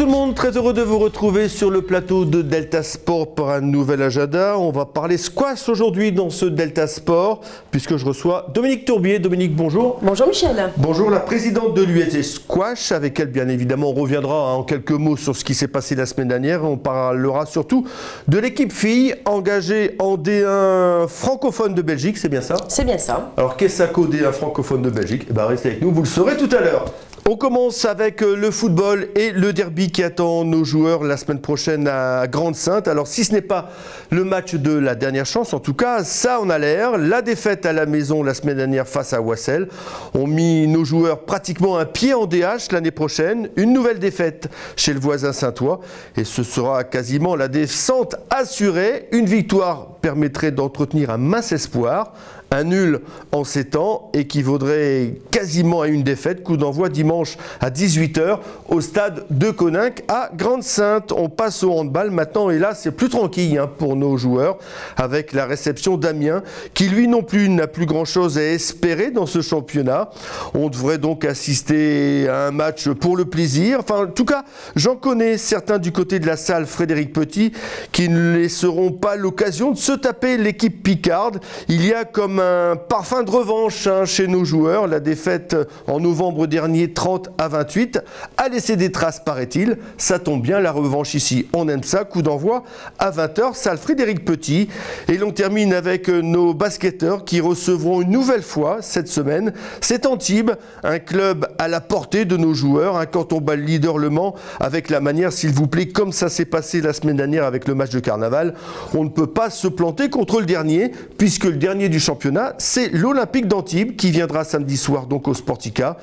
tout le monde, très heureux de vous retrouver sur le plateau de Delta Sport pour un nouvel agenda. On va parler squash aujourd'hui dans ce Delta Sport, puisque je reçois Dominique Tourbier. Dominique, bonjour. Bonjour Michel. Bonjour, la présidente de l'USG Squash, avec elle bien évidemment on reviendra en quelques mots sur ce qui s'est passé la semaine dernière. On parlera surtout de l'équipe filles engagée en D1 francophone de Belgique, c'est bien ça? C'est bien ça. Alors qu'est-ce qu'un D1 francophone de Belgique? Restez avec nous, vous le saurez tout à l'heure. On commence avec le football et le derby qui attend nos joueurs la semaine prochaine à Grande-Synthe. Alors si ce n'est pas le match de la dernière chance, en tout cas ça en a l'air. La défaite à la maison la semaine dernière face à Wassel ont mis nos joueurs pratiquement un pied en DH l'année prochaine. Une nouvelle défaite chez le voisin Saint-Ouen et ce sera quasiment la descente assurée. Une victoire permettrait d'entretenir un mince espoir. Un nul en 7 ans équivaudrait quasiment à une défaite. Coup d'envoi dimanche à 18 h au stade de Coninck à Grande-Synthe. On passe au handball maintenant et là c'est plus tranquille pour nos joueurs avec la réception d'Amiens qui lui non plus n'a plus grand chose à espérer dans ce championnat. On devrait donc assister à un match pour le plaisir. Enfin en tout cas j'en connais certains du côté de la salle Frédéric Petit qui ne laisseront pas l'occasion de se taper l'équipe picarde. Il y a comme un parfum de revanche chez nos joueurs. La défaite en novembre dernier 30-28 a laissé des traces paraît-il. Ça tombe bien, la revanche ici, on aime ça. Coup d'envoi à 20 h, salle Frédéric Petit. Et l'on termine avec nos basketteurs qui recevront une nouvelle fois cette semaine. C'est Antibes, un club à la portée de nos joueurs. Quand on bat le leader Le Mans avec la manière, s'il vous plaît, comme ça s'est passé la semaine dernière avec le match de carnaval, on ne peut pas se planter contre le dernier, puisque le dernier du championnat, c'est l'Olympique d'Antibes qui viendra samedi soir donc au Sportica.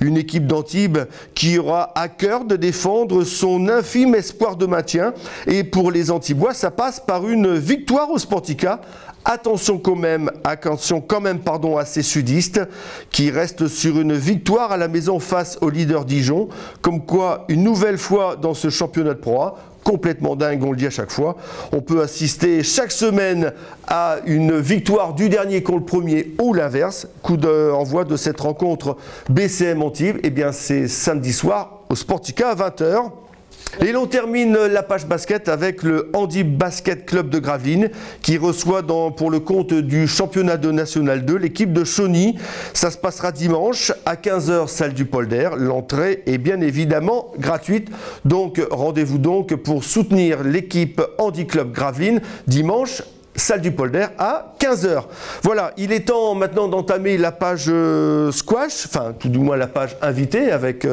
Une équipe d'Antibes qui aura à cœur de défendre son infime espoir de maintien. Et pour les Antibois, ça passe par une victoire au Sportica. Attention quand même à ces sudistes qui restent sur une victoire à la maison face au leader Dijon. Comme quoi, une nouvelle fois dans ce championnat de Pro A, complètement dingue, on le dit à chaque fois. On peut assister chaque semaine à une victoire du dernier contre le premier ou l'inverse. Coup d'envoi de cette rencontre BCM Antibes, eh bien c'est samedi soir au Sportica à 20 h. Et l'on termine la page basket avec le Handi Basket Club de Gravelines qui reçoit pour le compte du championnat de National 2 l'équipe de Chauny. Ça se passera dimanche à 15 h, salle du Polder. L'entrée est bien évidemment gratuite. Donc rendez-vous donc pour soutenir l'équipe Handi Club Gravelines dimanche. Salle du Polder à 15 h. Voilà, il est temps maintenant d'entamer la page squash, enfin tout du moins la page invitée avec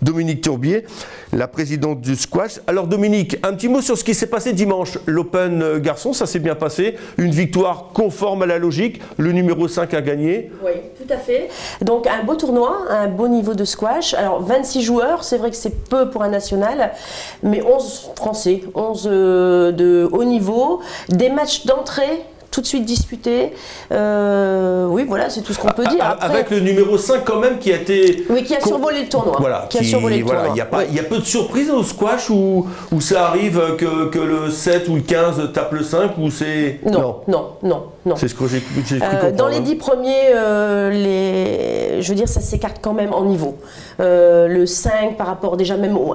Dominique Tourbier, la présidente du squash. Alors Dominique, un petit mot sur ce qui s'est passé dimanche. L'Open garçon, ça s'est bien passé. Une victoire conforme à la logique. Le numéro 5 a gagné. Oui, tout à fait. Donc un beau tournoi, un beau niveau de squash. Alors 26 joueurs, c'est vrai que c'est peu pour un national, mais 11 Français, 11 de haut niveau. Des matchs d'entrée tout de suite disputé. Oui, voilà, c'est tout ce qu'on peut dire. Après, avec le numéro 5 quand même qui a été... Oui, qui a survolé le tournoi. Voilà, qui a survolé le tournoi. Il y a peu de surprises au squash où ça arrive que le 7 ou le 15 tape le 5 ou c'est... Non. C'est ce que j'ai cru comprendre. Dans les 10 premiers, je veux dire, ça s'écarte quand même en niveau. Le 5 par rapport déjà même au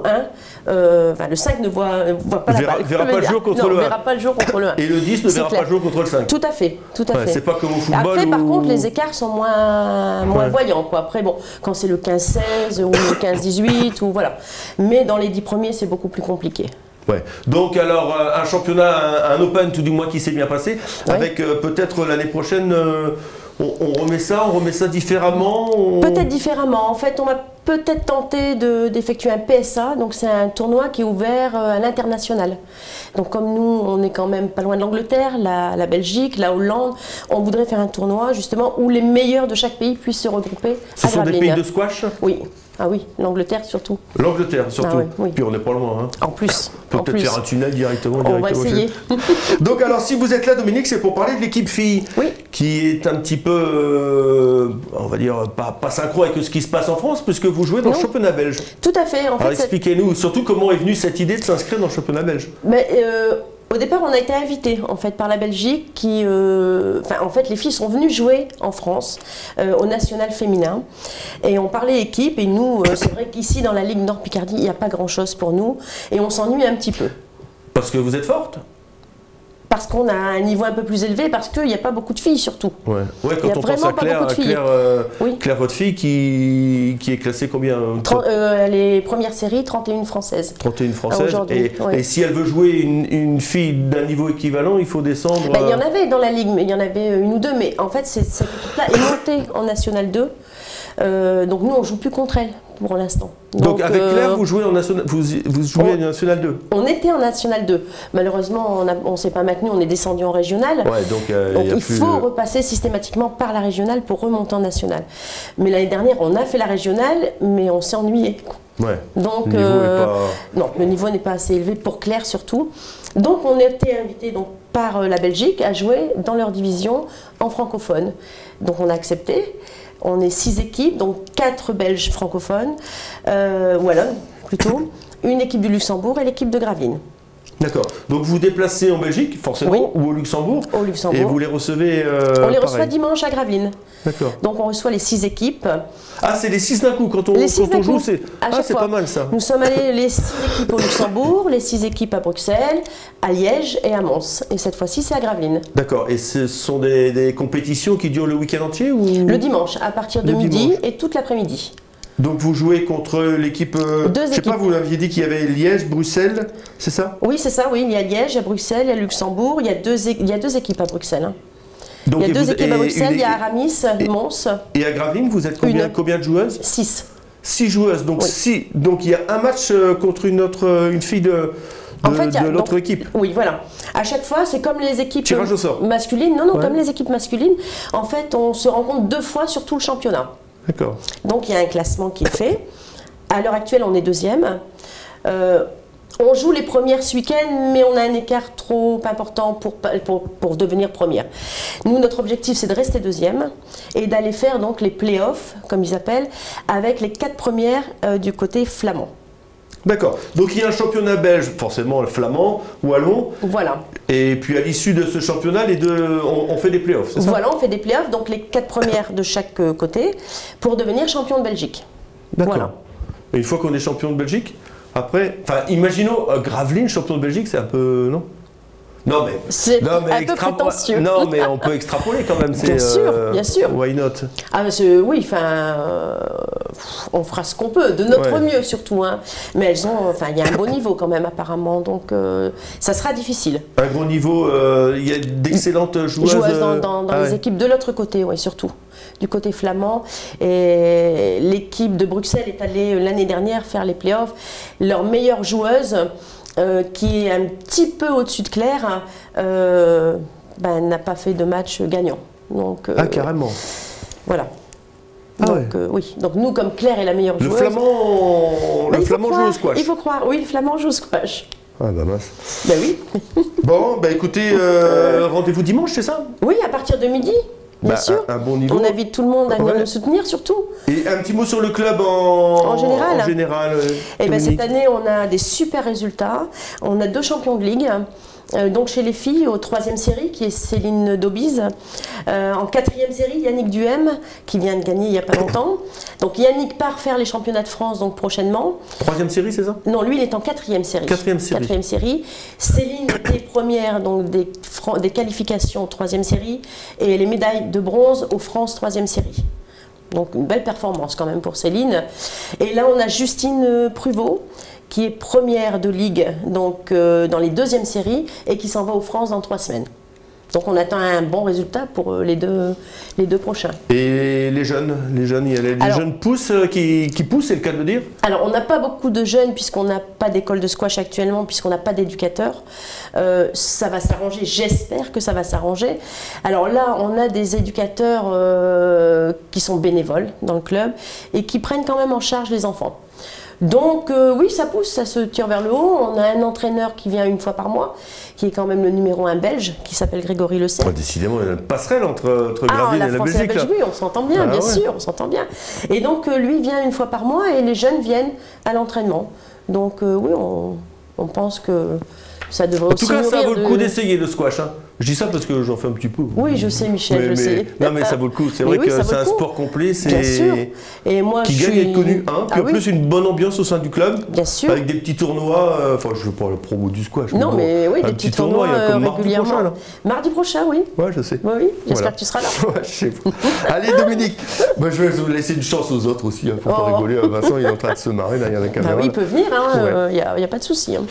1, le 5 ne voit pas la balle. Verra pas le jour contre le 1. Verra pas le jour contre le 1. Et le 10 ne verra pas le jour contre le 5. Tout à fait, tout à fait. C'est pas comme au football. Après, par contre, les écarts sont moins voyants, quoi. Après, bon, quand c'est le 15-16 ou le 15-18, ou voilà. Mais dans les 10 premiers, c'est beaucoup plus compliqué. Ouais. Donc alors un championnat, un Open tout du moins qui s'est bien passé, avec peut-être l'année prochaine on remet ça différemment Peut-être différemment. En fait, on va peut-être tenter d'effectuer un PSA. Donc c'est un tournoi qui est ouvert à l'international. Donc comme nous, on est quand même pas loin de l'Angleterre, la Belgique, la Hollande, on voudrait faire un tournoi justement où les meilleurs de chaque pays puissent se regrouper. Ce sont des pays de squash? Oui. Ah oui, l'Angleterre surtout. L'Angleterre surtout. Ah oui. Puis on n'est pas loin. En plus. Peut-être faire un tunnel directement. On va essayer. Donc alors si vous êtes là Dominique, c'est pour parler de l'équipe fille. Oui. Qui est un petit peu, on va dire, pas synchro avec ce qui se passe en France, puisque vous jouez dans le championnat belge. Tout à fait. Alors expliquez-nous surtout comment est venue cette idée de s'inscrire dans le championnat belge. Mais Au départ, on a été invités en fait par la Belgique qui, en fait, les filles sont venues jouer en France au national féminin et on parlait équipe et nous, c'est vrai qu'ici dans la Ligue Nord Picardie, il n'y a pas grand-chose pour nous et on s'ennuie un petit peu. Parce que vous êtes forte? Parce qu'on a un niveau un peu plus élevé, parce qu'il n'y a pas beaucoup de filles surtout. Ouais, quand on pense à Claire, oui. Claire, votre fille qui est classée combien? Les premières séries, 31 françaises. 31 françaises. Et si elle veut jouer une fille d'un niveau équivalent, il faut descendre. Il y en avait dans la Ligue, mais il y en avait une ou deux. Mais en fait, cette équipe-là est montée en National 2. Donc nous, on ne joue plus contre elle pour l'instant. Donc avec Claire, vous jouez en National, vous jouez en National 2? On était en National 2. Malheureusement, on ne s'est pas maintenu, on est descendu en Régional. Ouais, donc il faut repasser systématiquement par la Régionale pour remonter en National. Mais l'année dernière, on a fait la Régionale, mais on s'est ennuyé. Ouais. Donc, le niveau n'est pas... Non, le niveau n'est pas assez élevé pour Claire surtout. Donc on a été invité par la Belgique à jouer dans leur division en francophone. Donc on a accepté. On est 6 équipes, donc 4 Belges francophones, voilà, plutôt, une équipe du Luxembourg et l'équipe de Gravelines. D'accord. Donc vous vous déplacez en Belgique, forcément, oui. Ou au Luxembourg. Au Luxembourg. Et vous les recevez on les reçoit dimanche à Gravelines. D'accord. Donc on reçoit les 6 équipes. Ah, c'est les 6 d'un coup quand on joue, c'est pas mal ça. Nous sommes allés les 6 équipes au Luxembourg, les 6 équipes à Bruxelles, à Liège et à Mons. Et cette fois-ci, c'est à Gravelines. D'accord. Et ce sont des compétitions qui durent le week-end entier ou... Le dimanche, à partir de midi et toute l'après-midi. Donc vous jouez contre l'équipe... Deux équipes. Je sais pas, vous l'aviez dit qu'il y avait Liège, Bruxelles, c'est ça? Oui, c'est ça, oui. Il y a Liège, il y a Bruxelles, il y a Luxembourg. Il y a deux équipes à Bruxelles. Hein. Donc, il y a deux équipes à Bruxelles, il y a Aramis, Mons. Et à Gravelines, vous êtes combien de joueuses? 6. 6 joueuses, donc, oui. Donc il y a un match contre une fille de l'autre équipe. Oui, voilà. À chaque fois, c'est comme les équipes masculines. Non, ouais. Comme les équipes masculines. En fait, on se rencontre 2 fois sur tout le championnat. D'accord. Donc il y a un classement qui est fait. À l'heure actuelle, on est 2e. On joue les premières ce week-end, mais on a un écart trop important pour devenir première. Nous, notre objectif, c'est de rester 2e et d'aller faire donc les play-offs, comme ils appellent, avec les 4 premières du côté flamand. D'accord. Donc il y a un championnat belge, forcément flamand, wallon. Voilà. Et puis à l'issue de ce championnat, on fait des play-offs, c'est ça? Voilà, on fait des play-offs, donc les 4 premières de chaque côté, pour devenir champion de Belgique. D'accord. Voilà. Et une fois qu'on est champion de Belgique, après, imaginons Gravelines, champion de Belgique, c'est un peu, non? Non mais c'est un peu prétentieux. Non mais on peut extrapoler quand même. Bien sûr, bien sûr. Why not? Ah oui, on fera ce qu'on peut, de notre mieux surtout. Hein. Mais elles ont, il y a un bon niveau quand même apparemment, donc ça sera difficile. Un bon niveau, il y a d'excellentes joueuses. Dans les équipes de l'autre côté, oui, surtout. Du côté flamand. Et l'équipe de Bruxelles est allée l'année dernière faire les playoffs. Leur meilleure joueuse, qui est un petit peu au-dessus de Claire, n'a pas fait de match gagnant. Donc, carrément. Voilà. Donc, oui. Donc nous, comme Claire est la meilleure joueuse... Le flamand joue au squash. Il faut croire, oui, le flamand joue au squash. Ah bah mince. Ben oui. Bon, écoutez, rendez-vous dimanche, c'est ça? Oui, à partir de midi. Bien sûr. Un bon niveau. On invite tout le monde à venir nous soutenir surtout. Et un petit mot sur le club en général. Cette année, on a des super résultats. On a 2 champions de ligue. Donc chez les filles, au 3e série, qui est Céline Daubise. En 4e série, Yannick Duhem, qui vient de gagner il n'y a pas longtemps. Donc Yannick part faire les championnats de France donc prochainement. 3e série, c'est ça? Non, lui, il est en 4e série. 4e série. Céline était première donc, des qualifications 3e série et les médailles de bronze aux France 3e série. Donc une belle performance quand même pour Céline. Et là, on a Justine Pruvot, qui est première de ligue donc, dans les 2e séries et qui s'en va aux France dans 3 semaines. Donc on attend un bon résultat pour les deux prochains. Et les jeunes, il y a les jeunes pousses qui poussent, c'est le cas de le dire? Alors on n'a pas beaucoup de jeunes puisqu'on n'a pas d'école de squash actuellement, puisqu'on n'a pas d'éducateurs. Ça va s'arranger, j'espère que ça va s'arranger. Alors là, on a des éducateurs qui sont bénévoles dans le club et qui prennent quand même en charge les enfants. Donc oui, ça pousse, ça se tire vers le haut. On a un entraîneur qui vient 1 fois par mois, qui est quand même le numéro 1 belge, qui s'appelle Grégory Le Sey. Décidément, il y a une passerelle entre Gravelines et la Belgique. Et la oui, on s'entend bien, bien sûr, on s'entend bien. Et donc lui vient 1 fois par mois et les jeunes viennent à l'entraînement. Donc oui, on pense que ça devrait En aussi tout cas, ça nourrir vaut le coup d'essayer le squash. Hein. Je dis ça parce que j'en fais un petit peu. Oui, je sais, Michel, je sais. Non, mais ça vaut le coup. C'est vrai oui, que ça vaut c'est le un coup. sport complet. Bien sûr. Et moi, qui je gagne à suis... être connu. Hein. Puis Ah en oui. plus, une bonne ambiance au sein du club. Bien sûr. Avec des petits tournois. Enfin, je ne veux pas la promo du squash. Non, mais oui, un des petit petits tournois il y a comme mardi régulièrement. prochain, là. Mardi prochain, oui. Ouais, je sais. Oui, j'espère Voilà. que tu seras là. Ouais, je sais pas. Allez, Dominique, moi, je vais vous laisser une chance aux autres aussi. Il ne faut pas rigoler. Vincent, il est en train de se marrer. Là, il y a la caméra. Bah oui, il peut venir, il Ouais. n'y a pas de souci. Hein.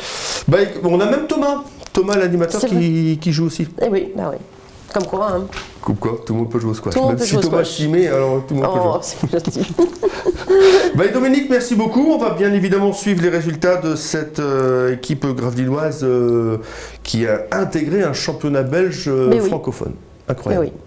Bah, on a même Thomas. Thomas, l'animateur, qui joue aussi. Eh oui, bah oui. Comme quoi, hein. Comme quoi, tout le monde peut jouer au squash. Tout le monde Même peut si jouer au Thomas squash. s'y met, alors tout le monde peut jouer. Oh, c'est gentil. Bah, Dominique, merci beaucoup. On va bien évidemment suivre les résultats de cette équipe gravelinoise qui a intégré un championnat belge francophone. Incroyable. Mais oui.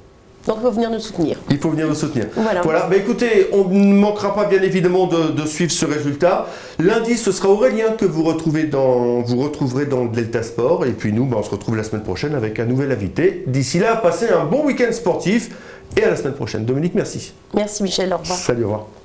Donc, il faut venir nous soutenir. Il faut venir nous soutenir. Voilà. Bah, écoutez, on ne manquera pas bien évidemment de suivre ce résultat. Lundi, ce sera Aurélien que vous retrouverez dans Delta Sport. Et puis nous, bah, on se retrouve la semaine prochaine avec un nouvel invité. D'ici là, passez un bon week-end sportif. Et à la semaine prochaine. Dominique, merci. Merci Michel, au revoir. Salut, au revoir.